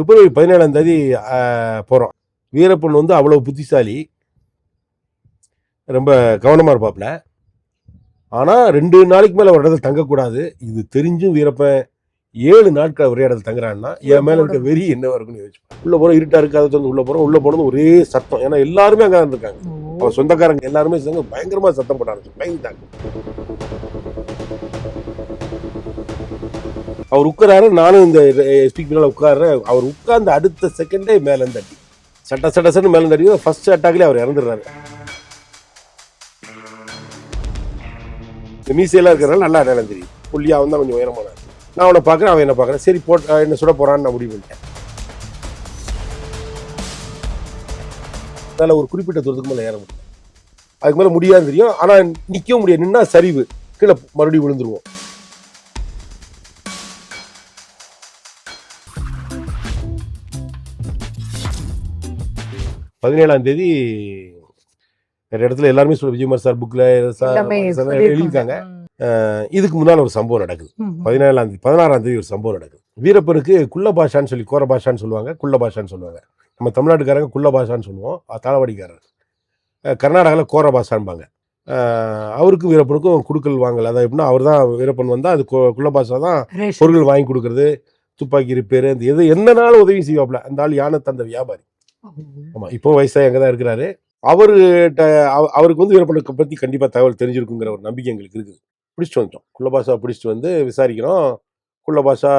பிப்ரவரி 17ஆம் தேதி போகிறோம். வீரப்பன் வந்து அவ்வளோ புத்திசாலி, ரொம்ப கவனமாக இருப்பாப்புல. ஆனால் 2 நாளைக்கு மேலே ஒரு இடத்துல தங்கக்கூடாது. இது தெரிஞ்சும் வீரப்பன் 7 நாட்கள் ஒரே இடத்துல தங்குறான்னா என் மேலே இருக்க வெறி என்ன இருக்குன்னு யோசிச்சு உள்ளே போகிறோம். இருட்டாக இருக்காது வந்து உள்ளே போகிறோம். உள்ளே போனது ஒரே சத்தம். ஏன்னா எல்லாருமே அங்கே இருந்திருக்காங்க. அவன் சொந்தக்காரங்க எல்லாருமே சேர்ந்து பயங்கரமாக சத்தம் போட ஆரம்பிச்சு பயந்துட்டாங்க. அவர் உட்காராரு, நானும் இந்த எஸ்பிக்கு மேலே உட்கார்றேன். அவர் உட்கார்ந்து அடுத்த செகண்டே மேலே தட்டி சட்டன்னு மேலே தட்டி ஃபர்ஸ்ட் அட்டாக்லேயே அவர் இறந்துடுறாரு. இந்த மீசையெல்லாம் இருக்கிறனால நல்லா அடையாளம் தெரியும். புள்ளியா அவன் தான் கொஞ்சம் உயரமானார். நான் அவனை பார்க்குறேன், அவன் என்ன பார்க்குறேன். சரி என்ன சுட போகிறான்னு நான் முடிவு பண்ணிட்டேன். அதனால் ஒரு குறிப்பிட்ட தூரத்துக்கு மேலே ஏற முடியும். அதுக்கு மேலே முடியாது தெரியும். ஆனால் நிற்கவும் முடியாது. நின்னா சரிவு, கீழே மறுபடியும் விழுந்துருவோம். பதினேழாம் தேதி நிறைய இடத்துல எல்லாருமே விஜயகுமார் சார் புக்கில் எழுதியிருக்காங்க. இதுக்கு முன்னால் ஒரு சம்பவம் நடக்குது. 16ஆம் தேதி ஒரு சம்பவம் நடக்குது. வீரப்பனுக்கு குள்ள பாஷான்னு சொல்லி, கோர பாஷான்னு சொல்லுவாங்க, குள்ள பாஷான்னு சொல்லுவாங்க. நம்ம தமிழ்நாட்டுக்காரங்க குள்ள பாஷான்னு சொல்லுவோம், தாளவாடிக்காரர். கர்நாடகாவில் கோர பாஷான்பாங்க. அவருக்கும் வீரப்பனுக்கும் குடுக்கல் வாங்கல. அதாவது எப்படின்னா, அவர் தான் வீரப்பன் வந்தால் அது குள்ள பாஷா தான் பொருட்கள் வாங்கி கொடுக்கறது, துப்பாக்கி ரிப்பேர், அந்த எது என்னனாலும் உதவி செய்வாப்புல. அந்த ஆள் யானை தந்த வியாபாரி. ஆமாம், இப்போ வயசாக அங்கே தான் இருக்கிறாரு. அவருக்கு வந்து வீரப்பனுக்கு பற்றி கண்டிப்பாக தகவல் தெரிஞ்சிருக்குங்கிற ஒரு நம்பிக்கை எங்களுக்கு இருக்குது. பிடிச்சிட்டு வந்துட்டோம். குள்ளபாஷா பிடிச்சிட்டு வந்து விசாரிக்கிறோம். குள்ளபாஷா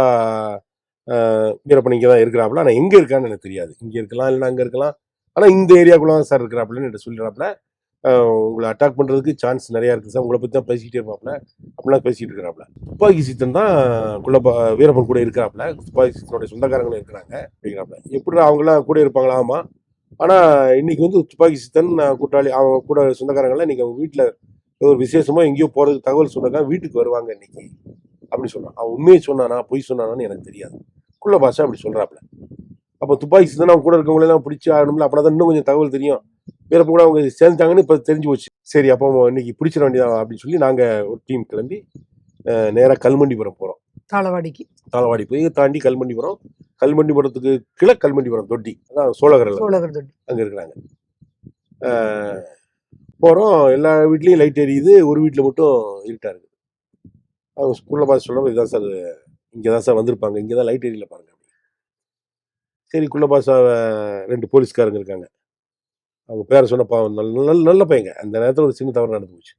வீரப்பன் இங்கே தான் இருக்கிறாப்புல. ஆனால் எங்கே இருக்கான்னு எனக்கு தெரியாது. இங்கே இருக்கலாம், இல்லைன்னா அங்கே இருக்கலாம். ஆனால் இந்த ஏரியாக்குள்ள தான் சார் இருக்கிறாப்புலன்னு என்கிட்ட சொல்லிடுறாப்புல. உங்களை அட்டாக் பண்ணுறதுக்கு சான்ஸ் நிறையா இருக்குது சார், உங்களை பற்றி தான் பேசிக்கிட்டே இருப்பாப்புல அப்படிலாம் பேசிகிட்டு இருக்கிறாப்புல. துப்பாக்கி சித்தன் தான் வீரப்பன் கூட இருக்கிறாப்புல. துப்பாக்கி சித்தனுடைய சொந்தக்காரங்களும் இருக்கிறாங்க அப்படிங்கிறாப்புல. எப்படி அவங்களாம் கூட இருப்பாங்களா? ஆமாம். ஆனால் இன்னைக்கு வந்து துப்பாக்கி சித்தன் கூட்டாளி அவங்க கூட சொந்தக்காரங்களாம் இன்னைக்கு அவங்க வீட்டில் ஒரு விசேஷமாக எங்கேயோ போகிறதுக்கு தகவல் சொன்னாங்க, வீட்டுக்கு வருவாங்க இன்னைக்கு அப்படின்னு சொன்னான். அவன் உண்மையை சொன்னானா பொய் சொன்னானான்னு எனக்கு தெரியாது. குள்ள பாஷா அப்படி சொல்கிறாப்புல. அப்போ துப்பாக்கி சித்தன் அவங்க கூட இருக்கவங்களெல்லாம் பிடிச்சி ஆகணும்ல, அப்படின்னா தான் இன்னும் கொஞ்சம் தகவல் தெரியும். வீரப்பன் கூட அவங்க சேர்ந்தாங்கன்னு இப்போ தெரிஞ்சு போச்சு. சரி, அப்போ இன்னைக்கு பிடிச்சிட வேண்டியதான் அப்படின்னு சொல்லி நாங்கள் ஒரு டீம் கிளம்பி நேராக கல்மண்டிபுரம் போகிறோம். தாளவாடி போய் தாண்டி கல்மண்டிபுரம். கல்மண்டிபுரத்துக்கு கீழே கல்மண்டிபுரம் தொட்டி, அதான் சோழகரில் அங்கே இருக்கிறாங்க. போகிறோம். எல்லா வீட்லேயும் லைட் எரியுது, ஒரு வீட்டில் மட்டும் இருட்டாக இருக்குது. அவங்க ஸ்கூலில் பார்த்து சொல்கிறோம், இதுதான் சார், இங்கே தான் சார் வந்திருப்பாங்க, இங்கே தான் லைட் எரியல பாருங்க. சரி, குள்ளபாசா 2 போலீஸ்காரங்க இருக்காங்க. அவங்க பேரை சொன்னப்பா நல்ல நல்ல பையங்க. அந்த நேரத்தில் ஒரு சின்ன தவறு நடந்து போச்சு.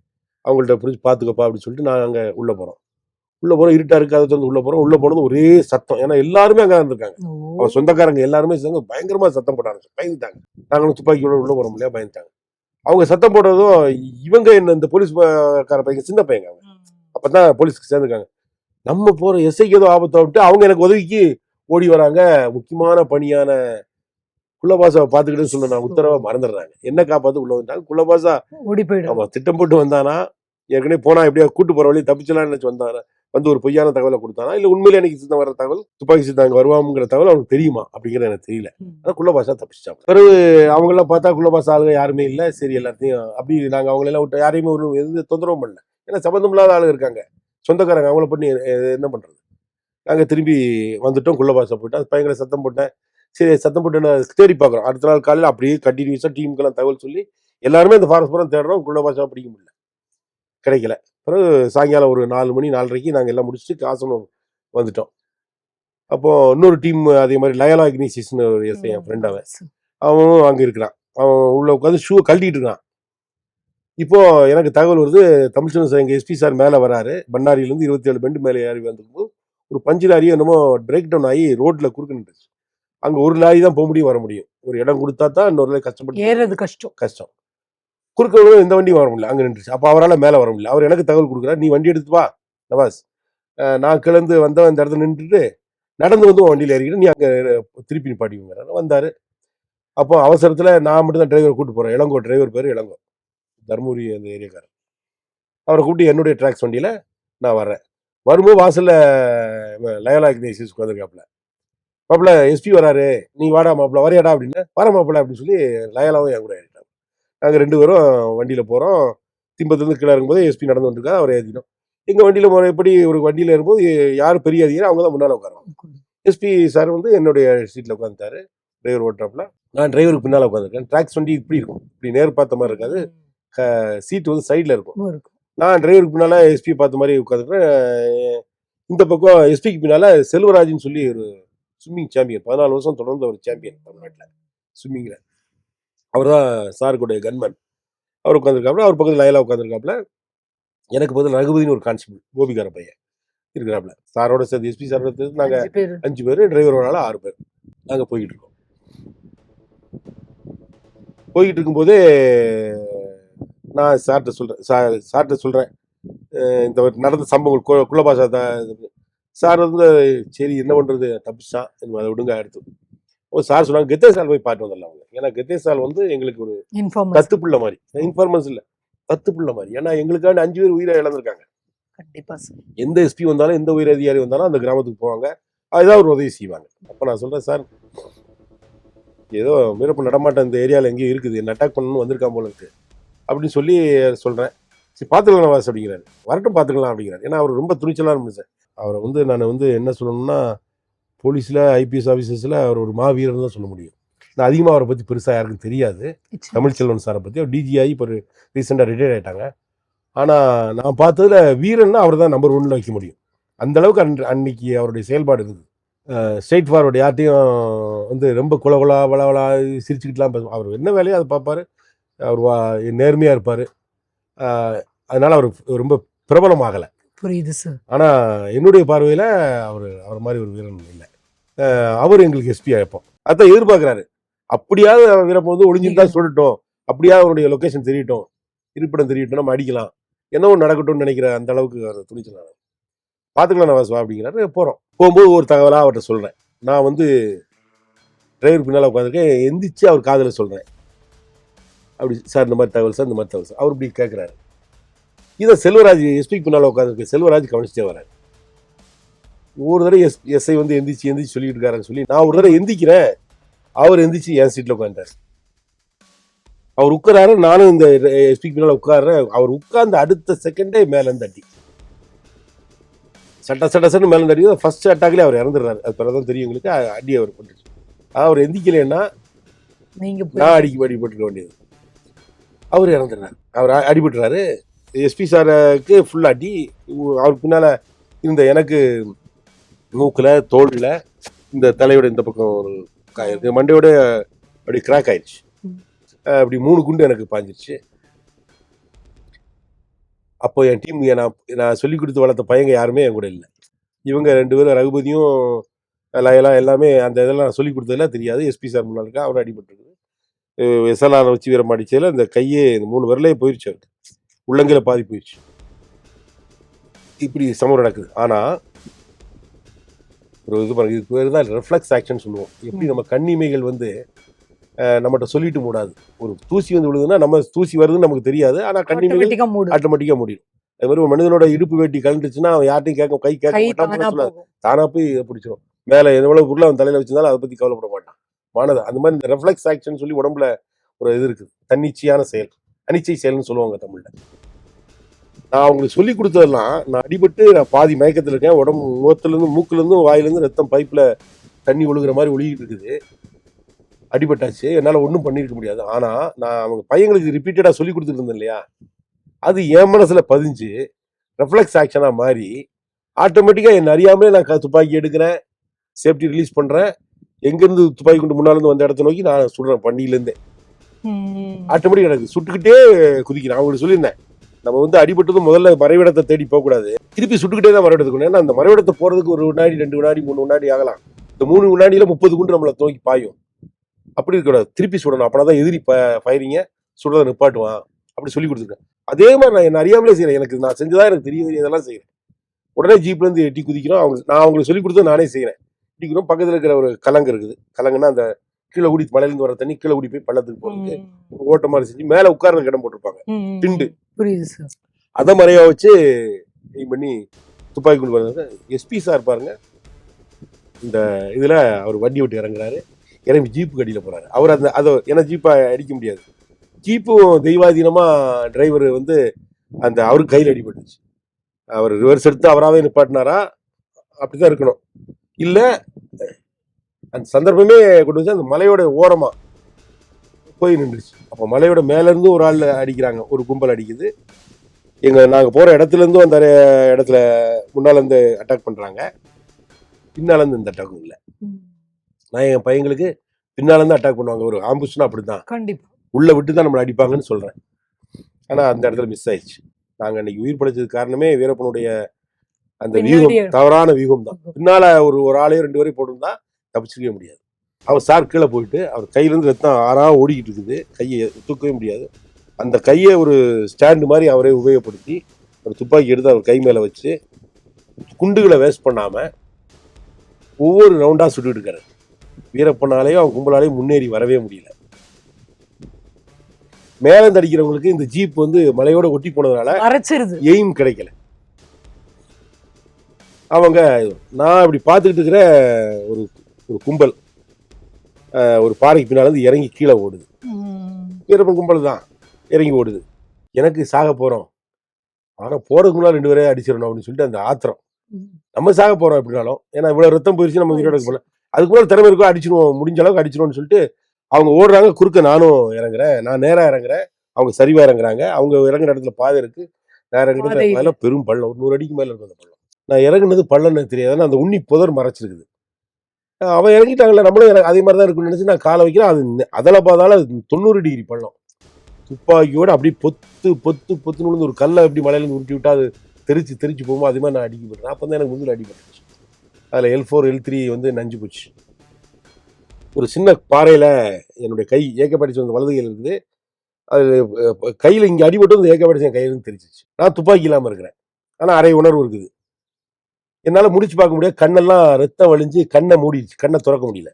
அவங்கள்ட்ட பிடிச்சி பார்த்துக்கப்பா அப்படின்னு சொல்லிட்டு நான் அங்கே உள்ளே போகிறோம். இருட்டாக இருக்காது வந்து உள்ளே போகிறோம். உள்ளே போனது ஒரே சத்தம். ஏன்னா எல்லாருமே அங்கே இருந்திருக்காங்க. அவங்க சொந்தக்காரங்க எல்லாருமே சேர்ந்து பயங்கரமாக சத்தம் போட ஆரம்பிச்சு பயந்துட்டாங்க. நாங்களும் துப்பாக்கியோட உள்ளே போகிறோம் இல்லையா, பயந்துட்டாங்க. அவங்க சத்தம் போடுறதும் இவங்க என்ன இந்த போலீஸ்கார பையன் சின்ன பையங்க. அவங்க அப்போ தான் போலீஸ்க்கு சேர்ந்துருக்காங்க. நம்ம போகிற எஸ்ஐக்கு ஏதோ ஆபத்தை விட்டு அவங்க எனக்கு உதவிக்கு ஓடி வராங்க. முக்கியமான பணியான குள்ளபாசாவை பார்த்துக்கிட்டு சொன்ன நான் உத்தரவை மறந்துடுறாங்க. என்ன காப்பாற்று உள்ள வந்துட்டாங்க. குள்ளபாசா ஓடி போயிடும். ஆமாம், திட்டம் போட்டு வந்தானா, ஏற்கனவே போனால் எப்படியா கூட்டு போகிற வழி தப்பிச்சலாம்னு நினச்சி வந்தானா, வந்து ஒரு பொய்யான தகவலை கொடுத்தானா, இல்லை உண்மையிலே எனக்கு சித்தம் வர தகவல், துப்பாக்கி சித்தம் அங்கே வருவாங்கிற தகவல் அவனுக்கு தெரியுமா அப்படிங்கிறது எனக்கு தெரியல. ஆனால் குள்ளபாசா தப்பிச்சிட்டாங்க. பிறகு அவங்களாம் பார்த்தா குள்ளபாசா ஆளுங்க யாருமே இல்லை. சரி, எல்லாத்தையும் அப்படி நாங்கள் அவங்களெல்லாம் விட்டு யாரையுமே ஒரு எந்த தொந்தரவும் பண்ணல. ஏன்னா சம்மந்தம் இல்லாத ஆளுங்க இருக்காங்க, சொந்தக்காரங்க, அவங்கள பண்ணி என்ன பண்ணுறது. நாங்கள் திரும்பி வந்துட்டோம். குள்ளபாசா போயிட்டு அது பயங்கர சத்தம் போட்டேன். சரி, சத்தம் போட்டு நான் தேடி பார்க்குறோம். அடுத்த நாள் காலையில் அப்படியே கண்டினியூஸாக டீமுக்கெல்லாம் தகவல் சொல்லி எல்லாருமே அந்த ஃபாரஸ்ட் பூரா தேடுறோம். குள்ளபாசா பிடிக்க முடியல, கிடைக்கல. பிறகு சாயங்காலம் ஒரு 4 மணி 4:30 நாங்கள் எல்லாம் முடிச்சுட்டு காசனம் வந்துட்டோம். அப்போது இன்னொரு டீம் அதே மாதிரி லயலா இக்னிசிஸ்னு ஒரு எஸ்ஐ, என் ஃப்ரெண்ட், அவனும் அங்கே இருக்கிறான். அவன் உள்ள உட்காந்து ஷூ கழட்டிட்டு இருக்கான். இப்போது எனக்கு தகவல் வருது, தமிழ்ச்செல்வன் சார் எங்கள் எஸ்பி சார் மேலே வராரு. பண்ணாரியிலேருந்து 27 பெண்டு மேலே ஏறி வந்திருக்கும்போது ஒரு பஞ்சு லாரியும் என்னமோ பிரேக் டவுன் ஆகி ரோட்டில் குறுக்கு நின்றுச்சு. அங்கே ஒரு லாரி தான் போக முடியும், வர முடியும். ஒரு இடம் கொடுத்தா தான் இன்னொரு லாரி கஷ்டப்பட்டு ஏறது கஷ்டம். குறுக்க இந்த வண்டி வர முடியல, அங்கே நின்றுச்சு. அப்போ அவரால் மேலே வர முடியல. அவர் எனக்கு தகவல் கொடுக்குறாரு, நீ வண்டி எடுத்து வா நவாஸ். நான் கிளந்து வந்தவன் இந்த இடத்துல நின்றுட்டு நடந்து வந்து வண்டியில் ஏறிக்கிட்டு நீ அங்கே திருப்பி நிப்பாட்டிங்கிறாரு. வந்தார். அப்போ அவசரத்தில் நான் மட்டும் தான் டிரைவர் கூப்பிட்டு போகிறேன். இளங்கோ டிரைவர் பேர் இளங்கோ, தர்மபுரி அந்த ஏரியாக்காரர். அவரை கூப்பிட்டு என்னுடைய ட்ராக்ஸ் வண்டியில் நான் வர்றேன். வரும்போது வாசலில் லயலா இக்னிசிஸ் உட்காந்துருக்காப்புல. மாப்பிள்ள எஸ்பி வராரு, நீ வாடா மாப்பிள்ள, வரையாடா அப்படின்னு. வர மாப்பிள்ள அப்படின்னு சொல்லி லயலாவும் என் கூட ஏறிட்டாங்க. நாங்கள் 2 பேரும் வண்டியில் போகிறோம். திம்பத்துலேருந்து கீழே இருக்கும்போது எஸ்பி நடந்து வந்துருக்காரு, அவரை ஏற்றினோம். எங்கள் வண்டியில் எப்படி ஒரு வண்டியில் இருக்கும்போது யார் பெரிய அதிகாரி அவங்க தான் முன்னால் உட்காருவாங்க. எஸ்பி சார் வந்து என்னுடைய சீட்டில் உட்காந்துட்டாரு, டிரைவர் ஓட்டுறாப்புல. நான் டிரைவருக்கு பின்னால் உட்காந்துருக்கேன். ட்ராக்ஸ் வண்டி இப்படி இருக்கும், இப்படி நேர் பார்த்த மாதிரி இருக்காது, சீட் வந்து சைடில் இருக்கும். நான் டிரைவருக்கு பின்னால் எஸ்பி பார்த்த மாதிரி உட்காந்துருக்கேன். இந்த பக்கம் எஸ்பிக்கு பின்னால் செல்வராஜ்னு சொல்லி ஒரு ஸ்விம்மிங் சாம்பியன், 14 வருஷம் தொடர்ந்த ஒரு சாம்பியன் தமிழ்நாட்டில் ஸ்விம்மிங்கில். அவர் தான் சாருக்குடைய கன்மேன். அவர் உட்காந்துருக்காப்புல. அவர் பக்கத்தில் லயலா உட்காந்துருக்காப்புல. எனக்கு பதில் ரகுபதினு ஒரு கான்ஸ்டபிள், கோபிக்கார பையன் இருக்கிறாப்புல. சாரோட சேர்த்து எஸ்பி சாரோட சேர்த்து நாங்கள் 5 பேர், டிரைவரோட 6 பேர் நாங்கள் போய்கிட்டு இருக்கோம். போய்கிட்டு இருக்கும்போதே நான் சார்கிட்ட சொல்கிறேன் இந்த நடந்த சம்பவங்கள் குலபாஷா சார் வந்து சரி என்ன பண்ணுறது தப்பிச்சான் அதை விடுங்க எடுத்து சார் சொன்னாங்க கெத்தேசால் போய் பாட்டு வந்துடலாம். ஏன்னா கெத்தேசால் வந்து எங்களுக்கு ஒரு தத்து பிள்ளை மாதிரி, இன்ஃபார்மன்ஸ் இல்லை தத்து பிள்ளை மாதிரி. ஏன்னா எங்களுக்காண்டி 5 பேர் உயிரை இழந்திருக்காங்க. எந்த எஸ்பி வந்தாலும் எந்த உயர் அதிகாரி வந்தாலும் அந்த கிராமத்துக்கு போவாங்க, அதுதான் ஒரு உதவி செய்வாங்க. அப்போ நான் சொல்கிறேன் சார் ஏதோ மீறப்பு நடமாட்டம் இந்த ஏரியாவில் எங்கேயும் இருக்குது, என்ன அட்டாக் பண்ணணும்னு வந்திருக்கான் போல இருக்கு அப்படின்னு சொல்லி சொல்கிறேன். சரி பார்த்துக்கலாம் வாஸ் அப்படிங்கிறாரு. வரட்டும் பார்த்துக்கலாம் அப்படிங்கிறாரு. ஏன்னா அவர் ரொம்ப துணிச்சலாக இருந்துச்சு. அவரை வந்து நான் வந்து என்ன சொல்லணும்னா போலீஸில் ஐபிஎஸ் ஆஃபீஸர்ஸில் அவர் ஒரு மாவீரன் தான் சொல்ல முடியும். நான் அதிகமாக அவரை பற்றி பெருசாக யாருக்கும் தெரியாது. தமிழ்ச்செல்வன் சாரை பற்றி அவர் டிஜிஆகி இப்போ ரீசெண்டாக ரிட்டையர் ஆகிட்டாங்க. ஆனால் நான் பார்த்ததில் வீரன்னா அவர் தான் நம்பர் 1ல் வைக்க முடியும். அந்தளவுக்கு அன்னைக்கு அவருடைய செயல்பாடு இருக்குது. ஸ்ட்ரெயிட் ஃபார்வர்டு, யார்ட்டையும் வந்து ரொம்ப குலகுலா வளவலா சிரிச்சுக்கிட்டுலாம் பேசுவார். அவர் என்ன வேலையோ அதை பார்ப்பார். அவர் நேர்மையாக இருப்பார். அதனால் அவர் ரொம்ப பிரபலமாகலை. புரியுது சார். ஆனால் என்னுடைய பார்வையில் அவர் மாதிரி ஒரு வீரன் இல்லை. அவர் எங்களுக்கு எஸ்பி ஆகிப்போம் அதான் எதிர்பார்க்குறாரு. அப்படியாவது வீரப்ப வந்து ஒளிஞ்சுட்டு தான் சொல்லட்டும், அப்படியாவது அவருடைய லொக்கேஷன் தெரியட்டும், இருப்பிடம் தெரியட்டும், நம்ம அடிக்கலாம், என்னவோ நடக்கட்டும்னு நினைக்கிற அந்த அளவுக்கு அவர் துணிச்சலான. பார்த்துக்கலாம் நான் வாசுவா அப்படிங்கிறாரு. போகிறோம். போகும்போது ஒரு தகவலாக அவர்கிட்ட சொல்கிறேன். நான் வந்து டிரைவர் பின்னால் உட்காந்துருக்கேன், எந்திரிச்சு அவர் காதில் சொல்கிறேன். அப்படி சார் இந்த மாதிரி தகவல் சார், இந்த மாதிரி தகவல் சார். அவர் இப்படி கேட்குறாரு. இதை செல்வராஜ் எஸ்பிக்கு பின்னால் உட்காந்துருக்கு செல்வராஜ் கவனிச்சுட்டே வராரு. ஒரு தடவை எஸ்ஐ வந்து எந்திரிச்சு சொல்லிட்டு இருக்காருன்னு சொல்லி நான் ஒரு தடவை எந்திக்கிறேன். அவர் எந்திரிச்சு என் சீட்டில் உட்காந்துட்டார். அவர் உட்காராரு, நானும் இந்த எஸ்பிக்கு பின்னால் உட்காடுறேன். அவர் உட்கார்ந்து அடுத்த செகண்டே மேலேருந்து தட்டி சட்டன்னு மேலே தட்டி ஃபர்ஸ்ட் அட்டாக்லேயே அவர் இறந்துடுறாரு. அது பிறதான் தெரியும் எங்களுக்கு. அடி அவர் போட்டுச்சு. அவர் எந்திக்கலைன்னா நான் அடிபட்டுருக்க வேண்டியது. அவர் இறந்துடுறாரு. அவர் அடிபட்டுறாரு. எஸ்பி சாருக்கு ஃபுல் அடி. அவருக்கு பின்னால் இருந்த எனக்கு மூக்கில், தோளில், இந்த தலையோட இந்த பக்கம் ஒரு காயிருக்கு, மண்டையோட அப்படி கிராக் ஆயிடுச்சு. அப்படி 3 குண்டு எனக்கு பாஞ்சிருச்சு. அப்போ என் டீம் நான் சொல்லி கொடுத்து வளர்த்த பையங்க யாருமே என் கூட இல்லை. இவங்க 2 பேரும் ரகுபதியும் லயலா எல்லாமே அந்த இதெல்லாம் நான் சொல்லி கொடுத்ததெல்லாம் தெரியாது. எஸ்பி சார் முன்னாள் இருக்கா, அவர் அடிபட்டுருக்குது. எஸ்எல்ஆர் வச்சு வீரம் அடிச்சதில் இந்த கையே 3 விரலே போயிடுச்சு, அவருக்கு உள்ளங்கையில் பாதி போயிடுச்சு. இப்படி சமூகம் நடக்குது. ஆனால் ஒரு இது பாருங்க, இது பேர் தான் ரெஃப்ளெக்ஸ் ஆக்ஷன் சொல்லுவோம். எப்படி நம்ம கண்ணிமைகள் வந்து நம்மகிட்ட சொல்லிட்டு மூடாது. ஒரு தூசி வந்து விழுதுன்னா நம்ம தூசி வருதுன்னு நமக்கு தெரியாது, ஆனால் கண்ணிமைகள் ஆட்டோமேட்டிக்காக மூடிடும். அது மாதிரி ஒரு மனிதனோட இடுப்பு வேட்டி கலந்துச்சுன்னா அவன் யார்ட்டையும் கை கேட்க மாட்டான், தானா போய் பிடிச்சிடும். மேலே எவ்வளவு பொருள் அவன் தலையில் வச்சிருந்தாலும் அதை பற்றி கவலைப்பட மாட்டான். மானது அந்த மாதிரி இந்த ரெஃப்ளெக்ஸ் ஆக்ஷன் சொல்லி உடம்புல ஒரு இது இருக்குது, தன்னிச்சையான செயல், அனிச்சை செயல்னு சொல்லுவாங்க தமிழில். நான் அவங்களுக்கு சொல்லி கொடுத்ததெல்லாம், நான் அடிபட்டு நான் பாதி மயக்கத்தில் இருக்கேன், உடம்பு முகத்துலேருந்து மூக்குலேருந்து வாயிலேருந்து ரத்தம் பைப்பில் தண்ணி ஒழுகிற மாதிரி ஒழுகிட்டு இருக்குது, அடிபட்டாச்சு, என்னால் ஒன்றும் பண்ணியிருக்க முடியாது. ஆனால் நான் அவங்க பையங்களுக்கு ரிப்பீட்டடாக சொல்லி கொடுத்துட்டு இருந்தேன் இல்லையா, அது என் மனசில் பதிஞ்சு ரெஃப்ளெக்ஸ் ஆக்ஷனாக மாறி ஆட்டோமேட்டிக்காக என்னை அறியாமலே நான் துப்பாக்கி எடுக்கிறேன், சேஃப்டி ரிலீஸ் பண்ணுறேன், எங்கேருந்து துப்பாக்கி கொண்டு முன்னாலேருந்து வந்த இடத்த நோக்கி நான் சுடுறேன். வண்டியிலேருந்தே ஆட்டோமேட்டிக் எனக்கு சுட்டுக்கிட்டே குதிக்கிறேன். அவங்களுக்கு சொல்லியிருந்தேன், நம்ம வந்து அடிபட்டதும் முதல்ல மறைவிடத்தை தேடி போகக்கூடாது, திருப்பி சுட்டுக்கிட்டே தான் மறைவிடத்துக்கு. ஏன்னா அந்த மறைவிடத்தை போகிறதுக்கு 1 வினாடி 2 வினாடி 3 வினாடி ஆகலாம். இந்த 3 வினாடியில் 30 குண்டு நம்மளை நோக்கி பாயும். அப்படி இருக்கக்கூடாது, திருப்பி சுடணும். அப்படின்னா தான் எதிரி ஃபயரிங்க சுடுறதை நிப்பாட்டுவான். அப்படி சொல்லி கொடுத்துருக்கேன். அதே மாதிரி நான் என்ன அறியாமலே செய்கிறேன். எனக்கு நான் செஞ்சதான் எனக்கு தெரிய இதெல்லாம் செய்கிறேன். உடனே ஜீப்லேருந்து எட்டி குதிக்கிறோம். நான் அவங்களுக்கு சொல்லி கொடுத்து நானே செய்கிறேன். எட்டிக்கிறோம். பக்கத்தில் இருக்கிற ஒரு கலங்கு இருக்குது. கலங்குன்னா அந்த கீழே ஊடி மலையிலேருந்து வர தண்ணி கீழே ஊடி போய் பள்ளத்துக்கு போகிறதுக்கு ஒரு ஓட்ட மாதிரி செஞ்சு மேலே உட்கார்றதுக்கு இடம் போட்டிருப்பாங்க, திண்டு. புரியுது சார். அதை மறையா வச்சு பண்ணி துப்பாக்கி கொண்டு வர்றது. எஸ்பி சார் பாருங்க, இந்த இதில் அவர் வண்டி விட்டு இறங்குறாரு, இறங்கி ஜீப்பு கடியில் போகிறாரு. அவர் அதை ஏன்னா ஜீப்பை அடிக்க முடியாது, ஜீப்பும் தெய்வாதீனமாக டிரைவர் வந்து அவருக்கு கையில் அடிபட்டுச்சு. அவர் ரிவர்ஸ் எடுத்து அவராகவே நிப்பாட்டினாரா, அப்படி தான் இருக்கணும். இல்லை அந்த சந்தர்ப்பமே கொண்டு வந்து அந்த மலையோட ஓரமா போய் நின்றுச்சு. அப்போ மலையோட மேல இருந்து ஒரு ஆள் அடிக்கிறாங்க, ஒரு கும்பல் அடிக்குது. நாங்க போற இடத்துல இருந்து அந்த இடத்துல முன்னால இருந்து அட்டாக் பண்றாங்க, பின்னால இருந்து இந்த அட்டாக்கும் இல்லை. நான் என் பையங்களுக்கு பின்னால இருந்து அட்டாக் பண்ணுவாங்க. ஒரு ஆம்புஸ்னா அப்படிதான், கண்டிப்பா உள்ள விட்டு தான் நம்மளை அடிப்பாங்கன்னு சொல்றேன். ஆனா அந்த இடத்துல மிஸ் ஆயிடுச்சு. நாங்க அன்னைக்கு உயிர் படைச்சதுக்கு காரணமே வீரப்பனுடைய அந்த வியூகம், தவறான வியூகம் தான். பின்னால ஒரு ஆளையும் 2 பேரையும் போட்டுருந்தா தப்பிச்சிக்கவே முடியாது. அவர் சார் கீழே போயிட்டு அவர் கையிலேருந்து ரத்தம் ஆறா ஓடிக்கிட்டு இருக்குது, கையை தூக்கவே முடியாது. அந்த கையை ஒரு ஸ்டாண்டு மாதிரி அவரே உபயோகப்படுத்தி ஒரு துப்பாக்கி எடுத்து அவர் கை மேலே வச்சு குண்டுகளை வேஸ்ட் பண்ணாமல் ஒவ்வொரு ரவுண்டாக சுட்டுட்டு இருக்காரு. வீரப்பனாலேயும் அவன் கும்பலாலேயும் முன்னேறி வரவே முடியல. மேலே அடிக்கிறவங்களுக்கு இந்த ஜீப் வந்து மலையோட ஒட்டி போனதுனால எய்ம் கிடைக்கல. அவங்க நான் இப்படி பார்த்துக்கிட்டு இருக்கிற ஒரு ஒரு கும்பல் ஒரு பாறைக்கு பின்னால் இருந்து இறங்கி கீழே ஓடுது. வீரப்பன் கும்பல் தான் இறங்கி ஓடுது. எனக்கு சாக போகிறோம், ஆனால் போகிறதுக்கு முன்னாடி 2 பேரையும் அடிச்சிடணும் அப்படின்னு சொல்லிட்டு அந்த ஆத்திரம். நம்ம சாக போகிறோம் எப்படினாலும், ஏன்னா இவ்வளோ ரத்தம் போயிடுச்சு, நம்ம உயிரோட போல அதுக்கு மேலே திறமை இருக்கோ அடிச்சிடுவோம், முடிஞ்ச அளவுக்கு அடிச்சிடுவோம்னு சொல்லிட்டு அவங்க ஓடுறாங்க. குறுக்க நானும் இறங்குறேன். நான் நேராக இறங்குறேன், அவங்க சரிவாக இறங்குறாங்க. அவங்க இறங்குற இடத்துல பாதை இருக்குது, நான் இறங்குற இடத்துல பெரும் பள்ளம், ஒரு 100 அடிக்கு மேலே இருக்கும் அந்த பள்ளம். நான் இறங்குனது பள்ளம்னு தெரியாது, அந்த உண்ணி புதர் மறைச்சிருக்குது. அவன் இறங்கிட்டாங்கல்ல, நம்மளும் அதே மாதிரி தான் இருக்குன்னு நினச்சி நான் காலை வைக்கிறேன். அது அதில் பார்த்தாலும் 90 டிகிரி பள்ளம். துப்பாக்கியோட அப்படியே பொத்து பொத்து பொத்துன்னு விழுந்து ஒரு கல்லை எப்படி மலையிலேருந்து உருட்டி விட்டா அது தெரிச்சு போகுமோ அதே மாதிரி நான் அடிக்கப்பட்டேன். அப்போ தான் எனக்கு முந்தில் அடிபட்டுச்சு. அதில் L4 L3 வந்து நஞ்சு போச்சு. ஒரு சின்ன பாறையில் என்னுடைய கை ஏக்கப்படிச்சு வந்த வலது கையில் இருக்குது. அது கையில் இங்கே அடிபட்டு வந்து ஏக்கப்படிச்சு என் கையிலேருந்து தெரிச்சிச்சு. நான் துப்பாக்கி இல்லாமல் இருக்கிறேன், ஆனால் அரை உணர்வு இருக்குது. என்னால் முடிச்சு பார்க்க முடியாது. கண்ணெல்லாம் ரத்தம் வழிஞ்சு கண்ணை மூடிடுச்சு, கண்ணை திறக்க முடியல.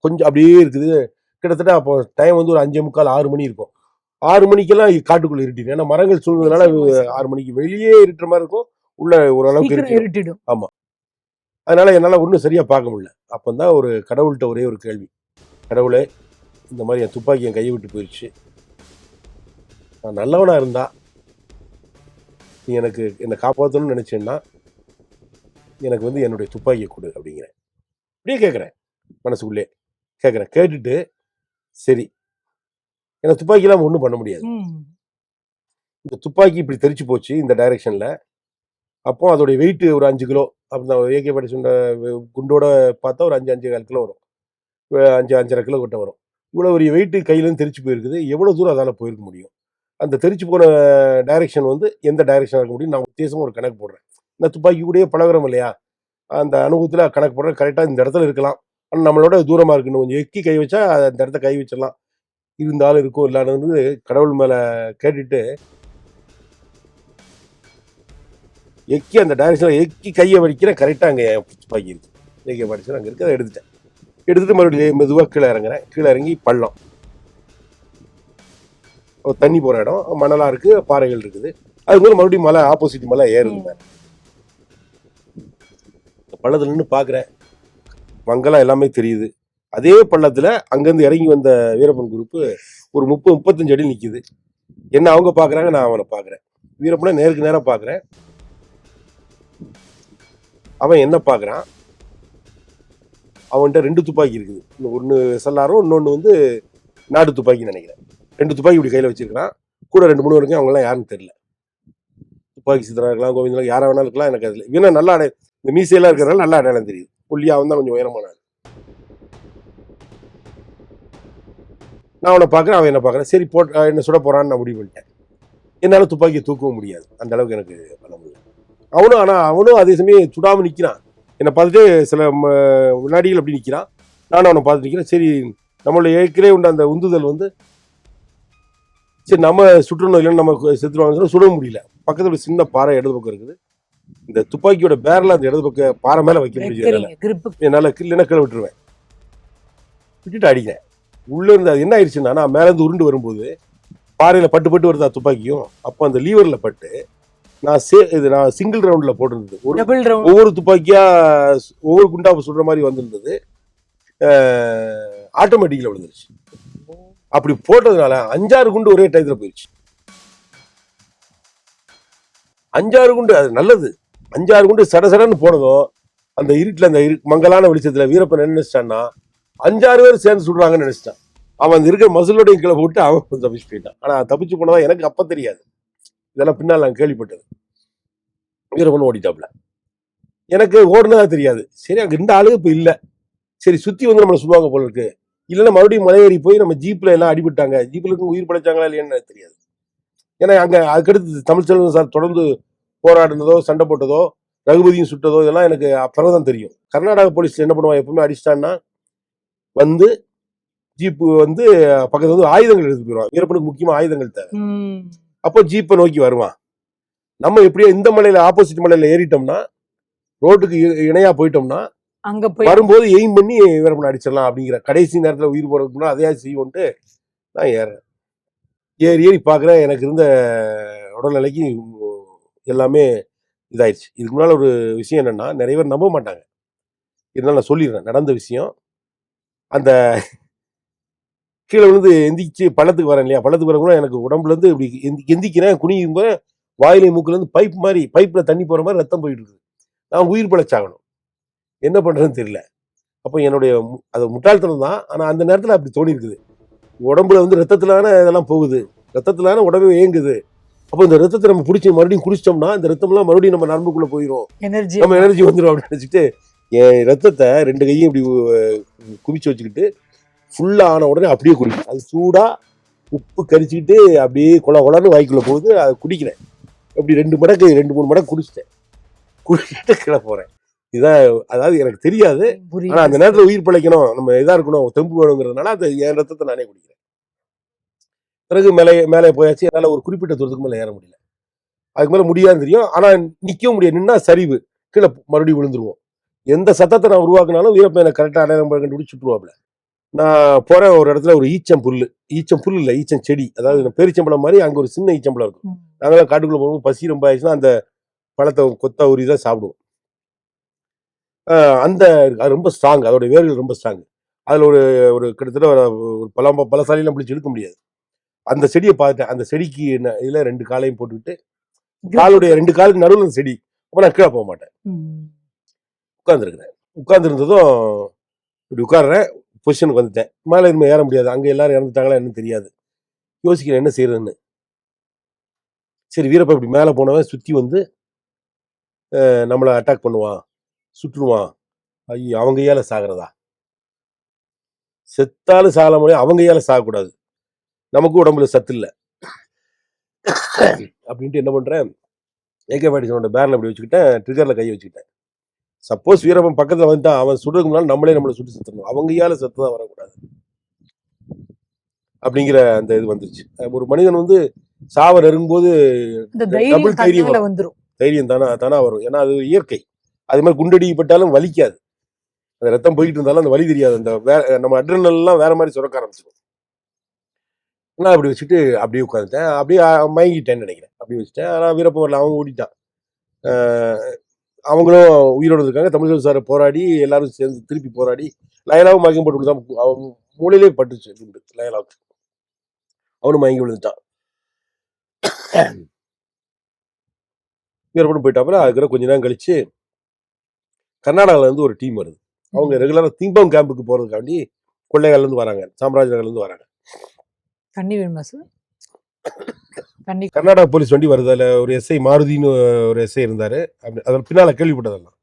கொஞ்சம் அப்படியே இருக்குது. கிட்டத்தட்ட அப்போ டைம் வந்து ஒரு 5:45 6 மணி இருக்கும். 6 மணிக்கெல்லாம் காட்டுக்குள்ள இருட்டிடும். ஏன்னா மரங்கள் சூழ்ந்ததுனால 6 மணிக்கு வெளியே இருட்டுற மாதிரி இருக்கும், உள்ள ஓரளவுக்கு இருட்டிடும். ஆமா, அதனால என்னால் ஒன்றும் சரியா பார்க்க முடியல. அப்பந்தான் ஒரு கடவுள்கிட்ட ஒரே ஒரு கேள்வி, கடவுளே இந்த மாதிரி என் துப்பாக்கி என் கையை விட்டு போயிடுச்சு, நான் நல்லவனா இருந்தா நீ எனக்கு என்னை காப்பாற்றணும்னு நினைச்சேன்னா எனக்கு வந்து என்னுடைய துப்பாக்கியை கொடு அப்படிங்கிறேன். அப்படியே கேட்குறேன், மனசுக்குள்ளே கேட்குறேன். கேட்டுட்டு சரி, எனக்கு துப்பாக்கி இல்லாமல் ஒன்றும் பண்ண முடியாது. இந்த துப்பாக்கி இப்படி தெரிச்சு போச்சு இந்த டைரக்ஷனில். அப்போ அதோடைய வெயிட் ஒரு 5 கிலோ. அப்படிதான் AK-47 குண்டோட பார்த்தா ஒரு 5-5.25 கிலோ வரும், 5-5.5 கிலோ கிட்ட வரும். இவ்வளோ ஒரு வெயிட்டு கையிலேருந்து தெரிச்சு போயிருக்குது. எவ்வளோ தூரம் அதால் போயிருக்க முடியும்? அந்த தெரிச்சு போன டைரக்ஷன் வந்து எந்த டைரக்ஷனாக இருக்க முடியும்? நான் வித்தியாசமாக ஒரு கணக்கு போடுறேன். இந்த துப்பாக்கி கூடயே பழகிறோம் இல்லையா, அந்த அனுபவத்தில் கணக்கு போடுறேன். கரெக்டாக இந்த இடத்துல இருக்கலாம், ஆனால் நம்மளோட தூரமாக இருக்குன்னு கொஞ்சம் எக்கி கை வச்சா அந்த இடத்த கை வச்சிடலாம், இருந்தாலும் இருக்கும் இல்லாத கடவுள் மேலே கேட்டுட்டு எக்கி அந்த டைரக்ஷனில் எக்கி கையை வடிக்கிறேன். கரெக்டாக அங்கே துப்பாக்கி இருக்கு, AK-47 அங்கே இருக்குது. அதை எடுத்துட்டு மறுபடியும் மெதுவாக கீழே இறங்குறேன். கீழே இறங்கி பள்ளம், தண்ணி போகிற இடம், மணலாக இருக்குது, பாறைகள் இருக்குது. அது போல மறுபடியும் மலை, ஆப்போசிட் மலை ஏறுது. பள்ளத்தில் நின்று பார்க்குறேன், மங்கலாம் எல்லாமே தெரியுது. அதே பள்ளத்தில் அங்கேருந்து இறங்கி வந்த வீரப்பன் குரூப்பு ஒரு 30-35 அடி நிற்கிது. என்ன அவங்க பார்க்குறாங்க, நான் அவனை பார்க்குறேன். வீரப்பனை நேருக்கு நேராக பார்க்குறேன், அவன் என்ன பார்க்குறான். அவன்கிட்ட 2 துப்பாக்கி இருக்குது. ஒன்று SLR-ம், இன்னொன்று வந்து நாட்டு துப்பாக்கின்னு நினைக்கிறேன். 2 துப்பாக்கி இப்படி கையில் வச்சிருக்கிறான். கூட 2-3 இருக்கு, அவங்களாம் யாருன்னு தெரியல. துப்பாக்கி சித்தரா இருக்கலாம், கோவிந்தலாம், யாராக வேணாலும் இருக்கலாம். எனக்கு அதில் இவனா நல்லா இந்த மீசையெல்லாம் இருக்கிறதுனால நல்லா அடையாளம் தெரியுது. புள்ளியா அவன் தான் கொஞ்சம் உயரமான ஆள். நான் அவனை பார்க்குறேன், அவன் என்ன பார்க்குறேன். சரி என்ன சுட போகிறான்னு நான் முடிவு பண்ணிட்டேன். என்னால் துப்பாக்கியை தூக்கவும் முடியாது, அந்த அளவுக்கு எனக்கு பண்ண முடியல. அவனும் அதே சமயம் சுடாமல் நிற்கிறான். என்னை பார்த்துட்டு சில வினாடிகள் அப்படி நிற்கிறான். நானும் அவனை பார்த்து நிற்கிறேன். சரி, நம்மளோட ஏற்கனவே உண்ட அந்த உந்துதல் வந்து சரி நம்ம சுற்றணும், இல்லைன்னு நம்ம செத்துருவாங்கன்னு சுட முடியல. பக்கத்தில் ஒரு சின்ன பாறை இடது பக்கம் இருக்குது. இந்த துப்பாக்கியோட பேரில் அந்த இடது பக்கம் பாறை மேலே வைக்க முடியாது என்னால், இல்லைன்னா கீழே விட்டுருவேன். விட்டுட்டு அடிக்கிறேன். உள்ளே இருந்து அது என்ன ஆயிடுச்சுன்னா, நான் மேலேருந்து உருண்டு வரும்போது பாறையில் பட்டு வருதா துப்பாக்கியும். அப்போ அந்த லீவரில் பட்டு நான் சிங்கிள் ரவுண்டில் போட்டிருந்தது. ஒவ்வொரு துப்பாக்கியா ஒவ்வொரு குண்டா சுடுற மாதிரி வந்திருந்தது. ஆட்டோமேட்டிக்கில் விழுந்துருச்சு. அப்படி போட்டதுனால 5-6 குண்டு ஒரே டயத்தில் போயிடுச்சு. 5-6 குண்டு, அது நல்லது. 5-6 குண்டு சடசடன்னு போனதும் அந்த இருட்டில் அந்த மங்கலான வெளிச்சத்தில் வீரப்பன் என்ன நினைச்சிட்டான்னா 5-6 பேர் சேர்ந்து சுடுறாங்கன்னு நினைச்சிட்டான். அவன் அந்த இருக்கிற மசிலோடையும் கீழே போட்டு அவன் தப்பிச்சு போயிட்டான். ஆனால் தப்பிச்சு போனதான் எனக்கு அப்போ தெரியாது, இதெல்லாம் பின்னால் நான் கேள்விப்பட்டது. வீரப்பன் ஓடிட்டாப்ல, எனக்கு ஓடுனதா தெரியாது. சரி அங்கே இந்த ஆளுங்க இப்போ இல்லை, சரி சுற்றி வந்து நம்மளை சொல்லுவாங்க போல இருக்கு, இல்லைன்னா மறுபடியும் மலையேறி போய் நம்ம ஜீப்பில் எல்லாம் அடிபட்டாங்க, ஜீப்பில் இருக்கு உயிர் படைச்சாங்களா இல்லையான்னு எனக்கு தெரியாது. ஏன்னா அங்கே அதுக்கடுத்து தமிழ்ச்செல்வன் சார் தொடர்ந்து போராடினதோ சண்டை போட்டதோ ரகுபதியும் சுட்டதோ இதெல்லாம் எனக்கு அப்புறம் தெரியும். கர்நாடக போலீஸ்ல என்ன பண்ணுவான், எப்பவுமே அடிச்சிட்டான்னா வந்து ஜீப்பு வந்து பக்கத்துல வந்து ஆயுதங்கள் எடுத்து போயிடுவான். வீரப்பனுக்கு முக்கியமா ஆயுதங்கள் தேவை. அப்போ ஜீப்பை நோக்கி வருவான். நம்ம எப்படியோ இந்த மலையில ஆப்போசிட் மலையில ஏறிட்டோம்னா, ரோட்டுக்கு இணையா போயிட்டோம்னா அங்க போய் வரும்போது எய்ம் பண்ணி வீரப்பனை அடிச்சிடலாம் அப்படிங்கிற கடைசி நேரத்துல உயிர் போறதுக்கு முன்னாடி அதையா செய்வோன்ட்டு நான் ஏறேன். ஏறி பார்க்குறேன். எனக்கு இருந்த உடல்நிலைக்கு எல்லாமே இதாயிடுச்சு. இதுக்கு முன்னால் ஒரு விஷயம் என்னன்னா, நிறைய பேர் நம்ப மாட்டாங்க, இருந்தாலும் நான் சொல்லிடுறேன் நடந்த விஷயம். அந்த கீழே விழுந்து எந்திரிச்சு பள்ளத்துக்கு வரேன் இல்லையா, பள்ளத்துக்கு வரக்கூட எனக்கு உடம்புலேருந்து இப்படி எந்திக்கிறேன், குனியும் போது வாயிலை மூக்குலேருந்து பைப் மாதிரி, பைப்பில் தண்ணி போகிற மாதிரி ரத்தம் போயிட்டு இருக்குது. நான் உயிர் பிழைச்சாகணும், என்ன பண்ணுறதுன்னு தெரியல. அப்போ என்னுடைய அது முட்டாள்தனம் தான், ஆனால் அந்த நேரத்தில் அப்படி தோணி இருக்குது. உடம்புல வந்து ரத்தத்திலான இதெல்லாம் போகுது, ரத்தத்திலான உடம்பே இயங்குது. அப்போ இந்த ரத்தத்தை நம்ம பிடிச்சி மறுபடியும் குடிச்சிட்டோம்னா இந்த ரத்தம்லாம் மறுபடியும் நம்ம நரம்புக்குள்ளே போயிடும், நம்ம எனர்ஜி வந்துடும் அப்படின்னு நினச்சிட்டு என் ரத்தத்தை 2 கையும் இப்படி குவிச்சு வச்சுக்கிட்டு ஃபுல்லாக ஆன உடனே அப்படியே குடிக்கிறேன். அது சூடாக உப்பு கரிச்சிக்கிட்டு அப்படியே கொலன்னு வாய்க்குள்ளே போகுது. அதை குடிக்கிறேன். அப்படி 2 மடக்கு 2-3 மடக்கு குடிச்சிட்டு கீழே போகிறேன். இதான், அதாவது எனக்கு தெரியாது, ஆனால் அந்த நேரத்தில் உயிர் பிழைக்கணும், நம்ம இதாக இருக்கணும், தெம்பு வேணுங்கிறதுனால அந்த என் ரத்தத்தை நானே குடிக்கிறேன். பிறகு மேலே போயாச்சு. என்னால் ஒரு குறிப்பிட்ட தூரத்துக்கு மேலே ஏற முடியல, அதுக்கு மேலே முடியாதுன்னு தெரியும். ஆனால் நிற்கவும் முடியாது, நின்னா சரிவு, கீழே மறுபடியும் விழுந்துருவோம். எந்த சத்தத்தை நான் உருவாக்குனாலும் வீரப்பன் எனக்கு கரெக்டாக அடையாளம் கண்டுபிடிச்சு சுட்டுருவாப்ல. நான் போகிறேன் ஒரு இடத்துல, ஒரு ஈச்சம் புல் இல்லை, ஈச்சம் செடி, அதாவது பேரிச்சம்பழம் மாதிரி அங்கே ஒரு சின்ன ஈச்சம்பழம் இருக்கும். நாங்களாம் காட்டுக்குள்ளே போகும்போது பசி ரொம்ப ஆயிடுச்சுன்னா அந்த பழத்தை கொத்தா உரி தான் சாப்பிடுவோம். அந்த அது ரொம்ப ஸ்ட்ராங், அதோட வேர்கள் ரொம்ப ஸ்ட்ராங். அதில் ஒரு கிட்டத்தட்ட ஒரு பலசாலியெல்லாம் பிடிச்சி எடுக்க முடியாது. அந்த செடியை பார்த்துட்டேன். அந்த செடிக்கு இதில் 2 காலையும் போட்டுக்கிட்டு, காலுடைய 2 காலுக்கு நடுவில் அந்த செடி. அப்போ நான் கீழே போக மாட்டேன், உட்காந்துருக்கிறேன். உட்காந்துருந்ததும் இப்படி உட்காடுறேன், பொசிஷனுக்கு வந்துட்டேன். மேலே இனிமேல் ஏற முடியாது, அங்கே எல்லாரும் இறந்துட்டாங்களா என்னன்னு தெரியாது. யோசிக்கிறேன் என்ன செய்யறதுன்னு. சரி, வீரப்பன் இப்படி மேலே போனவன் சுற்றி வந்து நம்மளை அட்டாக் பண்ணுவான், சுட்டுருவான். ஐயோ, அவங்க கையால சாகிறதா, செத்தாலும் சாகல முடியும், அவங்க கையால சாகக்கூடாது, நமக்கும் உடம்புல சத்து இல்லை அப்படின்ட்டு என்ன பண்றேன், AK-47 பேரல் அப்படி வச்சுக்கிட்டேன், ட்ரிகர்ல கையை வச்சுக்கிட்டேன். சப்போஸ் வீரப்பன் பக்கத்துல வந்துட்டான், அவன் சுடுறதுக்கு முன்னாடி நம்மளை சுட்டு செத்துடணும், அவங்க கையால சத்து தான் வரக்கூடாது அப்படிங்கிற அந்த இது வந்துருச்சு. ஒரு மனிதன் வந்து சாவ நெருங்கும்போது டபுள் தைரியம் தானா வரும். ஏன்னா அது இயற்கை. அது மாதிரி குண்டடிப்பட்டாலும் வலிக்காது, அந்த ரத்தம் போயிட்டு இருந்தாலும் அந்த வலி தெரியாது. அந்த நம்ம அட்ரினல்லாம் வேற மாதிரி சுரக்க ஆரம்பிச்சிடும். நான் அப்படி வச்சுட்டு அப்படியே உட்காந்துட்டேன், அப்படியே மயங்கிட்டேன்னு நினைக்கிறேன். அப்படி வச்சுட்டேன். ஆனால் வீரப்பன் வரல, அவங்க ஓடிட்டான். அவங்களும் உயிரோடு இருக்காங்க. தமிழ்ச்செல்வன் சாரை போராடி எல்லாரும் சேர்ந்து திருப்பி போராடி லயலாவும் மயக்கம் போட்டு தான், அவன் மூளையிலே பட்டுச்சு லயலாவுக்கு, அவனும் மயங்கி விழுந்துட்டான். வீரப்பன் போயிட்டாப்புல. அதுக்கு கொஞ்ச நேரம் கழிச்சு கர்நாடகால இருந்து ஒரு டீம் வருது. அவங்க ரெகுலரா திம்பம் கேம்புக்கு போறதுக்காண்டி கொள்ளைகால இருந்து வராங்க, சாம்ராஜ் நகர்ல இருந்து வராங்க. தண்ணி வேணுமா சார்? கர்நாடகா போலீஸ் வண்டி வருது. அதில் ஒரு எஸ்ஐ மாருதின்னு ஒரு எஸ்ஐ இருந்தாரு. அப்படி அதில் பின்னால கேள்விப்பட்டதெல்லாம்.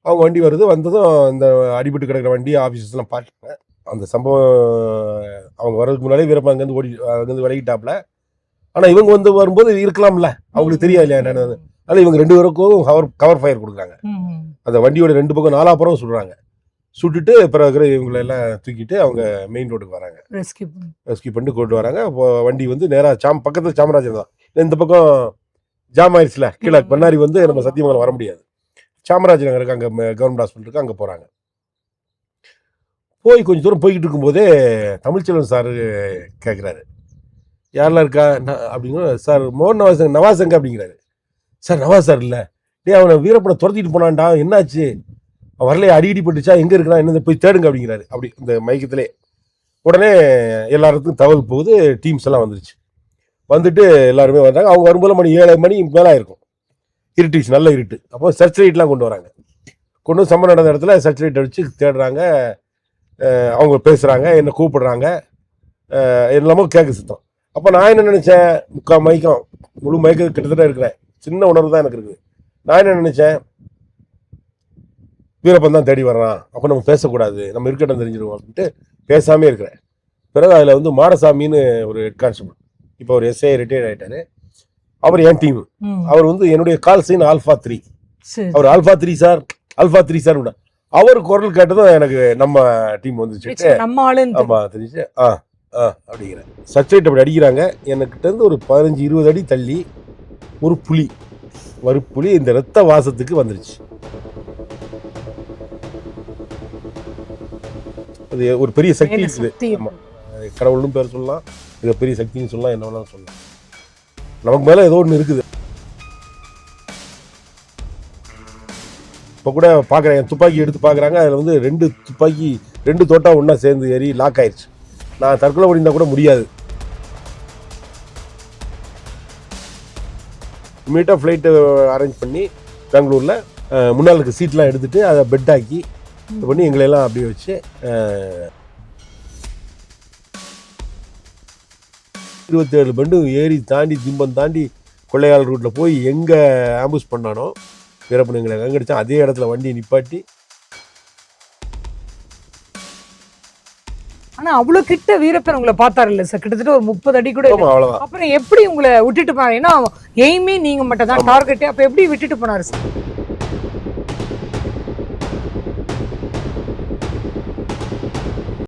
அவங்க வண்டி வருது. வந்ததும் இந்த அடிபட்டு கிடக்கிற வண்டி ஆஃபீஸர்ஸ் எல்லாம் பார்த்துட்டாங்க. அந்த சம்பவம் அவங்க வர்றதுக்கு முன்னாலே வீரப்பன் அங்கேருந்து விலகிட்டாப்ல. ஆனால் இவங்க வரும்போது இருக்கலாம்ல, அவங்களுக்கு தெரியாது இல்லையா என்னன்னு. அதனால இவங்க 2 பேருக்கும் கவர் ஃபயர் கொடுக்குறாங்க. அந்த வண்டியோட 2 பக்கம் 4 புறம் சுடுறாங்க. சுட்டுட்டு பிறகு இவங்களை எல்லாம் தூக்கிட்டு அவங்க மெயின் ரோடுக்கு வராங்க, ரெஸ்கியூ பண்ணிட்டு கொண்டு வராங்க. வண்டி வந்து நேராக பக்கத்தில் சாமராஜன் தான். இந்த பக்கம் ஜாம் ஆயிடுச்சுல, கீழே பண்ணாரி வந்து நம்ம சத்தியமங்கலம் வர முடியாது. சாமராஜ் நகருக்கு அங்கே கவர்மெண்ட் ஹாஸ்பிட்டலுக்கு அங்கே போகிறாங்க. போய் கொஞ்சம் தூரம் போய்கிட்டு இருக்கும்போதே தமிழ்ச்செல்வன் சார் கேட்குறாரு, யாரெல்லாம் இருக்கா அப்படிங்கிற. சார் மோகன் நவாசங்க அப்படிங்கிறாரு. சார் நவாஸ் சார் இல்லை, அவனை வீரப்பனை துரத்திட்டு போனான்டா, என்னாச்சு, வரலையே, அடிக்கடி பட்டுச்சா, எங்கே இருக்கிறான், என்ன போய் தேடுங்க அப்படிங்கிறாரு. அப்படி இந்த மயக்கத்திலே உடனே எல்லாருக்கும் தகவல் போகுது. டீம்ஸ் எல்லாம் வந்துருச்சு. வந்துட்டு எல்லாருமே வந்தாங்க. அவங்க வரும்போது மணி 7 மணி மேலே இருக்கும், இருட்டுச்சு, நல்ல இருட்டு. அப்போ சர்ச் லைட்லாம் கொண்டு வராங்க. கொண்டு வந்து சம்பவம் நடந்த இடத்துல சர்ச் லைட்டை வச்சு தேடுறாங்க. அவங்க பேசுகிறாங்க, என்னை கூப்பிடுறாங்க, எல்லாமோ கேட்க சுத்தம். அப்போ நான் என்ன நினச்சேன், முழு மயக்கம் கிட்டத்தட்ட இருக்கிறேன், சின்ன உணர்வு தான் எனக்கு இருக்குது. நான் என்ன நினச்சேன், வீரப்பன் தான் தேடி வர்றான், அப்போ நம்ம பேசக்கூடாது, நம்ம இருக்கட்டும் தெரிஞ்சிருவோம் அப்படின்ட்டு பேசாமே இருக்கிறேன். பிறகு அதில் வந்து மாடசாமின்னு ஒரு ஹெட் கான்ஸ்டபிள், இப்போ ஒரு எஸ்ஐ ரிட்டையர்ட் ஆகிட்டாரு, அவர் என் டீம். அவர் வந்து என்னுடைய கால் சைன் ஆல்ஃபா 3. அவர் ஆல்ஃபா 3 சார், ஆல்ஃபா 3 சார். அவர் குரல் கேட்டதும் எனக்கு நம்ம டீம் வந்துச்சு. ஆமா தெரிஞ்சு அப்படிங்கிறேன். சர்ச்சைட் அப்படி அடிக்கிறாங்க. எனக்கிட்ட இருந்து ஒரு 15-20 அடி தள்ளி ஒரு புலி, வறுப்புலி இந்த ரத்த வாசத்துக்கு வந்துருச்சு. அது ஒரு பெரிய சக்தி இருக்குது. ஆமா, கடவுள்னு பேர் சொல்லலாம், மிகப்பெரிய சக்தின்னு சொல்லலாம், என்ன வேணாலும் சொல்லலாம். நமக்கு மேல ஏதோ ஒன்று இருக்குது. இப்போ கூட பார்க்குறேன், என் துப்பாக்கி எடுத்து பார்க்குறாங்க, அதில் வந்து 2 துப்பாக்கி 2 தோட்டா ஒன்றா சேர்ந்து ஏறி லாக் ஆயிடுச்சு. நான் தற்கொலை பண்ணியிருந்தா கூட முடியாது. இமீடியட்டாக ஃப்ளைட்டு அரேஞ்ச் பண்ணி பெங்களூரில் முன்னாளுக்கு சீட்லாம் எடுத்துகிட்டு அதை பெட் ஆக்கி இது பண்ணி எங்களையெல்லாம் அப்படியே வச்சு 27 பெண்டு ஏறி தாண்டி திம்பம் தாண்டி கொள்ளையாளர் ரூட்டில் போய் எங்கே ஆம்புஷ் பண்ணானோ வீரப்பன் எங்களை கங்கடிச்சா அதே இடத்துல வண்டியை நிப்பாட்டி. ஆனா அவ்வளவு கிட்ட வீரப்பன் உங்களை பார்த்தாரு இல்ல சார், கிட்டத்தட்ட ஒரு 30 அடி கூட. அவ்வளவுதான். அப்புறம் எப்படி உங்களை விட்டுட்டு போனாரு? ஏன்னா எய்மே நீங்க மட்டும் தான் டார்கெட்டே, அப்ப எப்படி விட்டுட்டு போனாரு சார்?